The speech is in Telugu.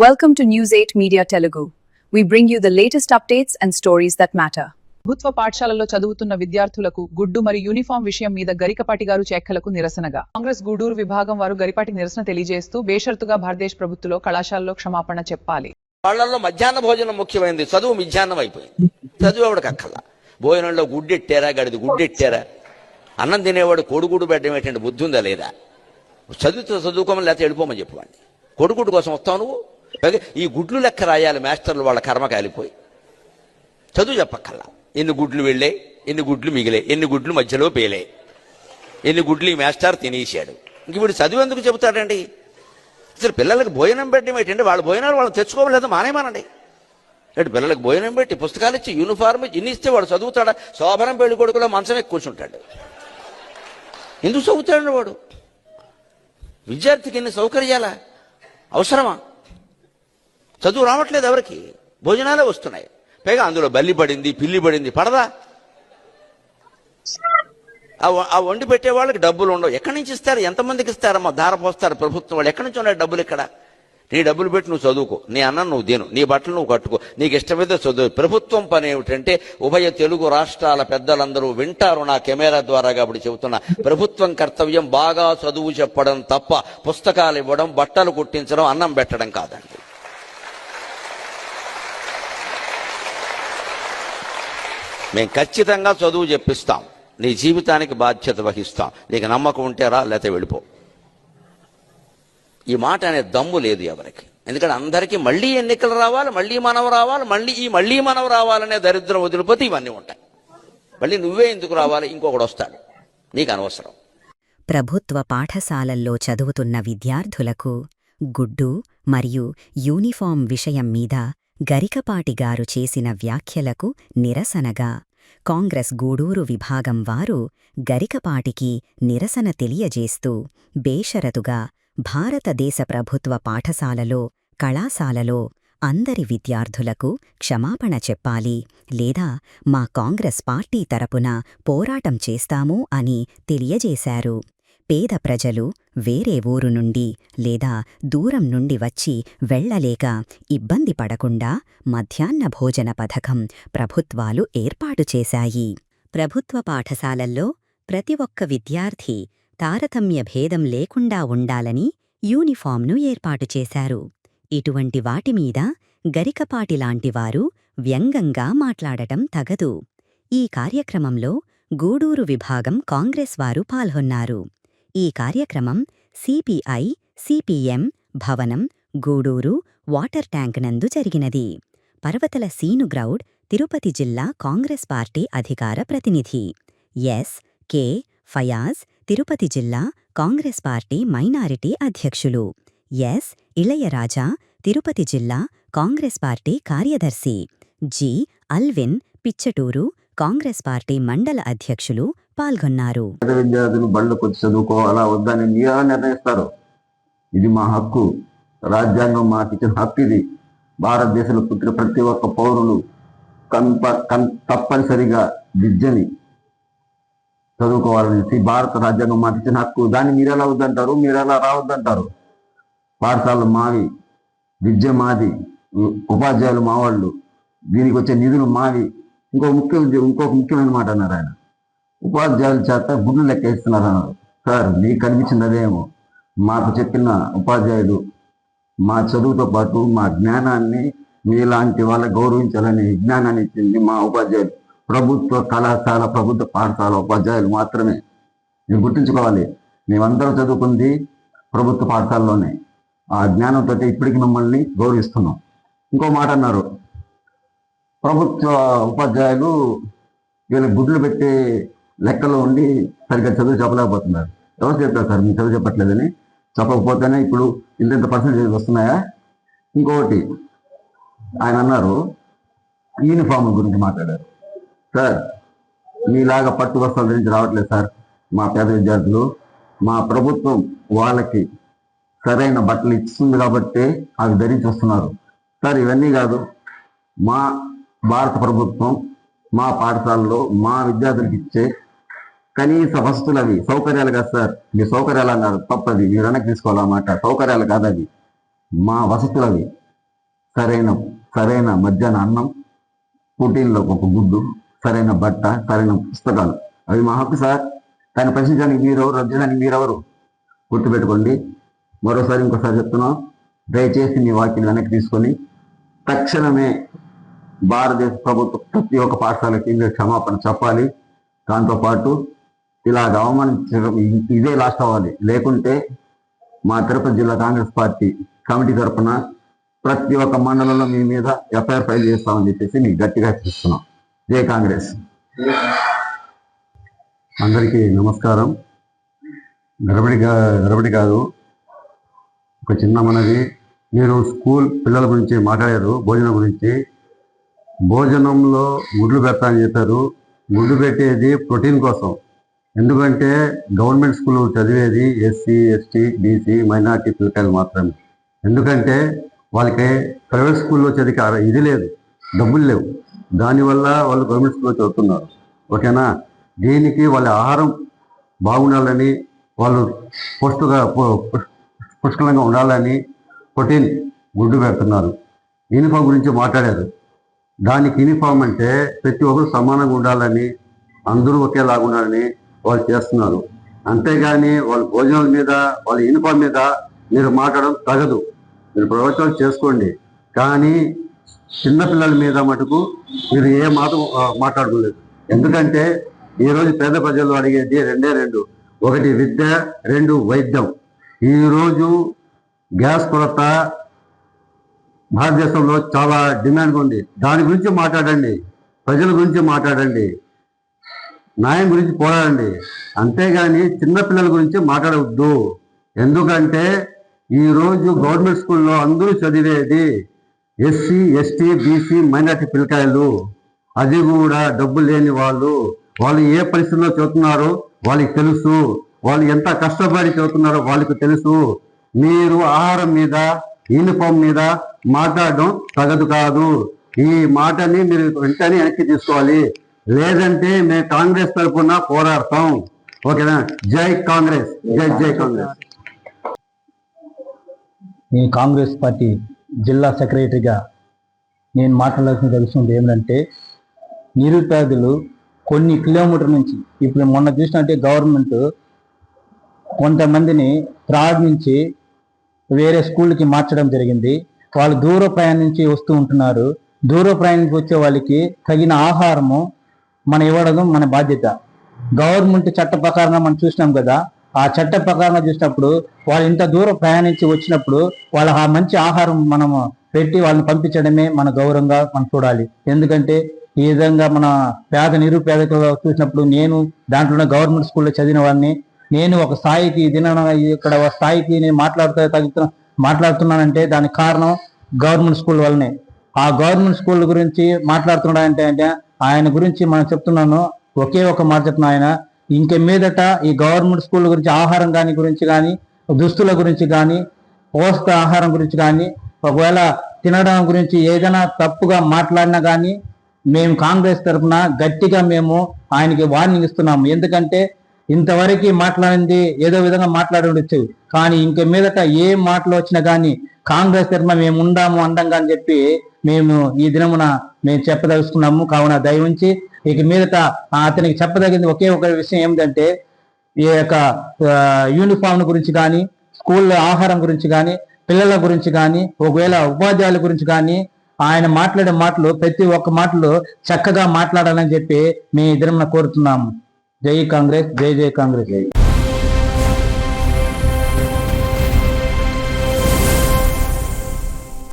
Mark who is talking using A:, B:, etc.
A: Welcome to News 8 Media Telugu. We bring you the latest updates and stories that matter.
B: ప్రభుత్వ పాఠశాలల్లో చదువుతున్న విద్యార్థులకు గుడ్డు మరియు యూనిఫామ్ విషయం మీద గరికపాటి గారు చేక్కలకు నిరసనగా కాంగ్రెస్ గూడూరు విభాగం వారు గరిపాటి నిరసన తెలియజేస్తూ బేషరతుగా భారతదేశ ప్రభుత్వంలో కళాశాలలో క్షమాపణ చెప్పాలి.
C: వాళ్ళల్లో మధ్యాహ్న భోజనం ముఖ్యమైనది, చదువు మిధ్యాహ్నం అయిపోయింది. చదువు ఎవడికి అక్కల. భోజనంలో గుడ్డెట్టారా, గడిది గుడ్డెట్టారా, అన్నం తినేవాడు కోడిగుడ్డు పెట్టడం ఏంటంటే బుద్ధి ఉందా లేదా? చదువుకోమని లేకపోతే వెళ్ళిపోమని చెప్పండి. కొడుకుడు కోసం వస్తావు నువ్వు. ఈ గుడ్లు లెక్క రాయాలి మాస్టర్లు, వాళ్ళ కర్మ కాలిపోయి. చదువు చెప్పక్కల్లా. ఎన్ని గుడ్లు వెళ్ళే, ఎన్ని గుడ్లు మిగిలే, ఎన్ని గుడ్లు మధ్యలో పేలే, ఎన్ని గుడ్లు ఈ మాస్టర్ తినేసాడు. ఇంక వీడు చదువు ఎందుకు చెబుతాడండి? అసలు పిల్లలకి భోజనం పెట్టడం ఏంటంటే వాళ్ళ భోజనాలు వాళ్ళు తెచ్చుకోవలేదు, మానేమానండి. అంటే పిల్లలకు భోజనం పెట్టి పుస్తకాలు ఇచ్చి యూనిఫార్మ్ ఇన్ని ఇస్తే వాడు చదువుతాడా? శోభనం పెళ్లి కొడుకులో మంచం ఎక్కి కూర్చుంటాడు. ఎందుకు చదువుతాడు వాడు? విద్యార్థికి ఎన్ని సౌకర్యాలా అవసరమా? చదువు రావట్లేదు ఎవరికి, భోజనాలే వస్తున్నాయి. పైగా అందులో బల్లి పడింది, పిల్లి పడింది, పడదా? ఆ వండి పెట్టే వాళ్ళకి డబ్బులు ఉండవు. ఎక్కడి నుంచి ఇస్తారు? ఎంతమందికి ఇస్తారమ్మా? ధార పోస్తారు ప్రభుత్వం వాళ్ళు. ఎక్కడి నుంచి ఉన్నాయి డబ్బులు? ఇక్కడ నీ డబ్బులు పెట్టి నువ్వు చదువుకో, నీ అన్నం నువ్వు తిను, నీ బట్టలు నువ్వు కట్టుకో, నీకు ఇష్టమైతే చదువు. ప్రభుత్వం పని ఏమిటంటే, ఉభయ తెలుగు రాష్ట్రాల పెద్దలందరూ వింటారు నా కెమెరా ద్వారా కాబట్టి చెబుతున్నా, ప్రభుత్వం కర్తవ్యం బాగా చదువు చెప్పడం తప్ప పుస్తకాలు ఇవ్వడం, బట్టలు కుట్టించడం, అన్నం పెట్టడం కాదండి. మేము ఖచ్చితంగా చదువు చెప్పిస్తాం, నీ జీవితానికి బాధ్యత వహిస్తాం. నీకు నమ్మకం ఉంటే రా, లేకపోతే వెళ్ళిపో. ఈ మాట అనే దమ్ము లేదు ఎవరికి. ఎందుకంటే అందరికీ మళ్ళీ ఎన్నికలు రావాలి, మళ్ళీ మనం రావాలి, మళ్ళీ మనం రావాలనే దరిద్రం వదిలిపోతే ఇవన్నీ ఉంటాయి. మళ్ళీ నువ్వే ఎందుకు రావాలి? ఇంకొకడు వస్తాడు, నీకు అనవసరం.
D: ప్రభుత్వ పాఠశాలల్లో చదువుతున్న విద్యార్థులకు గుడ్డు మరియు యూనిఫామ్ విషయం మీద గరికపాటిగారు చేసిన వ్యాఖ్యలకు నిరసనగా కాంగ్రెస్ గూడూరు విభాగం వారు గరికపాటికి నిరసన తెలియజేస్తూ బేషరతుగా భారతదేశ ప్రభుత్వ పాఠశాలలో, కళాశాలలో అందరి విద్యార్థులకు క్షమాపణ చెప్పాలి, లేదా మా కాంగ్రెస్ పార్టీ తరపున పోరాటం చేస్తాము అని తెలియజేశారు. పేద ప్రజలు వేరే ఊరు నుండి లేదా దూరం నుండి వచ్చి వెళ్లలేక ఇబ్బంది పడకుండా మధ్యాహ్న భోజన పథకం ప్రభుత్వాలు ఏర్పాటు చేశాయి. ప్రభుత్వ పాఠశాలల్లో ప్రతి ఒక్క విద్యార్థి తారతమ్య భేదం లేకుండా ఉండాలని యూనిఫామ్ను ఏర్పాటు చేశారు. ఇటువంటి వాటిమీద గరికపాటిలాంటివారు వ్యంగ్యంగా మాట్లాడటం తగదు. ఈ కార్యక్రమంలో గూడూరు విభాగం కాంగ్రెస్ వారు పాల్గొన్నారు. ఈ కార్యక్రమం సిపిఐ సిపిఎం భవనం, గూడూరు వాటర్ ట్యాంక్ నందు జరిగినది. పర్వతల సీను గ్రౌడ్, తిరుపతి జిల్లా కాంగ్రెస్ పార్టీ అధికార ప్రతినిధి. ఎస్ కె ఫయాజ్, తిరుపతి జిల్లా కాంగ్రెస్ పార్టీ మైనారిటీ అధ్యక్షులు. ఎస్ ఇళయరాజా, తిరుపతి జిల్లా కాంగ్రెస్ పార్టీ కార్యదర్శి. G Alvin, Pichatur Congress party మండల అధ్యక్షులు పాల్గొన్నారు.
E: విద్యార్థులు బళ్ళు కొద్ది చదువుకోవాలా వద్దని మీరా నిర్ణయిస్తారు. ఇది మా హక్కు, రాజ్యాంగం మాకిచ్చిన హక్కు. ఇది భారతదేశంలో పుట్టిన ప్రతి ఒక్క పౌరులు తప్పనిసరిగా విద్యని చదువుకోవాలని భారత రాజ్యాంగం మాకిచ్చిన హక్కు. దాన్ని మీరెలా వద్దంటారు, మీరెలా రావద్దంటారు? పాఠశాలలు మావి, విద్య మాది, ఉపాధ్యాయులు మావాళ్ళు, దీనికి వచ్చే నిధులు మావి. ఇంకొక ముఖ్యమైన మాట అన్నారు ఆయన, ఉపాధ్యాయుల చేత గుడ్లు లెక్కేస్తున్నారు అన్నారు. సార్, మీకు కనిపించింది అదేమో. మాకు చెప్పిన ఉపాధ్యాయులు మా చదువుతో పాటు మా జ్ఞానాన్ని మీలాంటి వాళ్ళ గౌరవించాలని జ్ఞానాన్ని ఇచ్చింది మా ఉపాధ్యాయులు. ప్రభుత్వ కళాశాల, ప్రభుత్వ పాఠశాల ఉపాధ్యాయులు మాత్రమే. మీరు గుర్తుంచుకోవాలి, మేమందరం చదువుకుంది ప్రభుత్వ పాఠశాలలోనే. ఆ జ్ఞానంతో ఇప్పటికి మిమ్మల్ని గౌరవిస్తున్నాం. ఇంకో మాట అన్నారు, ప్రభుత్వ ఉపాధ్యాయులు వీళ్ళకి గుడ్లు పెట్టే లెక్కలో ఉండి సరిగ్గా చదువు చెప్పలేకపోతున్నారు. ఎవరు చెప్పారు సార్ మీరు చదువు చెప్పట్లేదని? చెప్పకపోతేనే ఇప్పుడు ఇంత పర్సెంటేజ్ వస్తున్నాయా? ఇంకొకటి ఆయన అన్నారు, యూనిఫామ్ గురించి మాట్లాడారు. సార్, మీలాగా పట్టు వస్త్రాల గురించి రావట్లేదు సార్ మా పేద విద్యార్థులు. మా ప్రభుత్వం వాళ్ళకి సరైన బట్టలు ఇస్తుంది కాబట్టి అవి ధరించి వస్తున్నారు సార్. ఇవన్నీ కాదు, మా భారత ప్రభుత్వం మా పాఠశాలలో మా విద్యార్థులకు ఇచ్చే కనీస వసతులు, అవి సౌకర్యాలు కాదు సార్. మీ సౌకర్యాలు అన్నారు, తప్పది, మీరు వెనక్కి తీసుకోవాలన్నమాట. సౌకర్యాలు కాదు అవి, మా వసతులు అవి. సరైన మధ్యాహ్న అన్నం, పోటీల్లో ఒక గుడ్డు, సరైన బట్ట, సరైన పుస్తకాలు. అవి మా హక్కు సార్. దాన్ని ప్రశ్నించడానికి మీరెవరు, రద్దు మీరెవరు? గుర్తుపెట్టుకోండి. ఇంకోసారి చెప్తున్నాం, దయచేసి మీ వాక్యం వెనక్కి తీసుకొని తక్షణమే భారతదేశ ప్రభుత్వం ప్రతి ఒక్క పాఠశాలకి మీరు క్షమాపణ చెప్పాలి. దాంతోపాటు ఇలాగ అవమానించడం ఇదే లాస్ట్ అవ్వాలి. లేకుంటే మా తిరుపతి జిల్లా కాంగ్రెస్ పార్టీ కమిటీ తరఫున ప్రతి ఒక్క మండలంలో మీ మీద ఎఫ్ఐఆర్ ఫైల్ చేస్తామని చెప్పేసి మీకు గట్టిగా హెచ్చరిస్తున్నాం. జై కాంగ్రెస్. అందరికీ నమస్కారం. గడబడి కాదు, ఒక చిన్న మనది. మీరు స్కూల్ పిల్లల గురించి మాట్లాడారు, భోజనం గురించి. భోజనంలో గుడ్లు పెడతానని చెప్పారు. గుడ్డు పెట్టేది ప్రోటీన్ కోసం. ఎందుకంటే గవర్నమెంట్ స్కూల్ చదివేది ఎస్సీ, ఎస్టీ, బీసీ, మైనార్టీ పిల్లకాయలు మాత్రమే. ఎందుకంటే వాళ్ళకి ప్రైవేట్ స్కూల్లో చదివే ఇది లేదు, డబ్బులు లేవు. దానివల్ల వాళ్ళు గవర్నమెంట్ స్కూల్లో చదువుతున్నారు. ఓకేనా? దీనికి వాళ్ళ ఆహారం బాగుండాలని, వాళ్ళు పుష్కలంగా ఉండాలని ప్రోటీన్ గుడ్డు పెడుతున్నారు. యూనిఫామ్ గురించి మాట్లాడారు. దానికి యూనిఫామ్ అంటే ప్రతి ఒక్కరు సమానంగా ఉండాలని, అందరూ ఒకేలాగా ఉండాలని వాళ్ళు చేస్తున్నారు. అంతేగాని వాళ్ళ భోజనాల మీద, వాళ్ళ యూనిఫామ్ మీద మీరు మాట్లాడడం తగదు. మీరు ప్రవచనాలు చేసుకోండి, కానీ చిన్నపిల్లల మీద మటుకు మీరు ఏ మాట్లాడుకోలేదు. ఎందుకంటే ఈరోజు పేద ప్రజలు అడిగేది రెండు. ఒకటి విద్య, రెండు వైద్యం. ఈరోజు గ్యాస్ కొరత భారతదేశంలో చాలా డిమాండ్ ఉంది. దాని గురించి మాట్లాడండి, ప్రజల గురించి మాట్లాడండి, న్యాయం గురించి పోరాడండి. అంతేగాని చిన్నపిల్లల గురించి మాట్లాడవద్దు. ఎందుకంటే ఈరోజు గవర్నమెంట్ స్కూల్లో అందరూ చదివేది ఎస్సీ, ఎస్టీ, బీసీ, మైనార్టీ పిల్లకాయలు. అది కూడా డబ్బులు లేని వాళ్ళు. వాళ్ళు ఏ పరిస్థితుల్లో చదువుతున్నారో వాళ్ళకి తెలుసు. వాళ్ళు ఎంత కష్టపడి చదువుతున్నారో వాళ్ళకి తెలుసు. మీరు ఆహారం మీద, యూనిఫామ్ మీద మాట్లాడడం తగదు కాదు. ఈ మాటని మీరు వెంటనే వెనక్కి తీసుకోవాలి. లేదంటే మేము కాంగ్రెస్ తరఫున పోరాడతాం. ఓకేనా? జై కాంగ్రెస్. జై కాంగ్రెస్.
F: నేను కాంగ్రెస్ పార్టీ జిల్లా సెక్రటరీగా నేను మాట్లాడాల్సిన విషయం ఏమిటంటే, నిరుపేదలు కొన్ని కిలోమీటర్ల నుంచి, ఇప్పుడు మొన్న చూసినట్టే గవర్నమెంట్ కొంతమందిని త్రాడ్ నుంచి వేరే స్కూల్కి మార్చడం జరిగింది. వాళ్ళు దూర ప్రయాణం నుంచి వస్తూ ఉంటున్నారు. దూర ప్రయాణానికి వచ్చే వాళ్ళకి తగిన ఆహారము మనం ఇవ్వడం మన బాధ్యత. గవర్నమెంట్ చట్ట ప్రకారంగా మనం చూసినాం కదా. ఆ చట్ట ప్రకారంగా చూసినప్పుడు వాళ్ళు ఇంత దూరం ప్రయాణించి వచ్చినప్పుడు వాళ్ళ ఆ మంచి ఆహారం మనము పెట్టి వాళ్ళని పంపించడమే మన గౌరవంగా మనం చూడాలి. ఎందుకంటే ఈ విధంగా మన నిరుపేదకులు చూసినప్పుడు, నేను దాంట్లో గవర్నమెంట్ స్కూల్లో చదివిన వాడిని. నేను ఒక స్థాయికి ఇక్కడ ఒక స్థాయికి నేను మాట్లాడుతున్నానంటే దానికి కారణం గవర్నమెంట్ స్కూల్ వల్లనే. ఆ గవర్నమెంట్ స్కూల్ గురించి మాట్లాడుతున్నాడంటే ఆయన గురించి మనం చెప్తున్నాను, ఒకే ఒక మాట చెప్తున్నా. ఆయన ఇంక మీదట ఈ గవర్నమెంట్ స్కూల్ గురించి ఆహారం గురించి కానీ, దుస్తుల గురించి కానీ, పౌష్టిక ఆహారం గురించి కానీ, ఒకవేళ తినడం గురించి ఏదైనా తప్పుగా మాట్లాడినా కానీ మేము కాంగ్రెస్ తరఫున గట్టిగా మేము ఆయనకి వార్నింగ్ ఇస్తున్నాము. ఎందుకంటే ఇంతవరకు మాట్లాడింది ఏదో విధంగా మాట్లాడి ఉండొచ్చు, కానీ ఇంక మీదట ఏ మాటలు వచ్చినా కానీ కాంగ్రెస్ తరఫున మేము ఉండాము అండంగా అని చెప్పి మేము ఈ దినమున మేము చెప్పదలుచుకున్నాము. కావున దయవుంచి ఇక మీదట అతనికి చెప్పదగింది ఒకే ఒక విషయం ఏమిటంటే, ఈ యొక్క యూనిఫామ్ గురించి కానీ, స్కూల్లో ఆహారం గురించి కానీ, పిల్లల గురించి కానీ, ఒకవేళ ఉపాధ్యాయుల గురించి కానీ ఆయన మాట్లాడే మాటలు ప్రతి ఒక్క మాటలు చక్కగా మాట్లాడాలని చెప్పి మేము ఈ దినమున కోరుతున్నాము. జై కాంగ్రెస్. జై కాంగ్రెస్.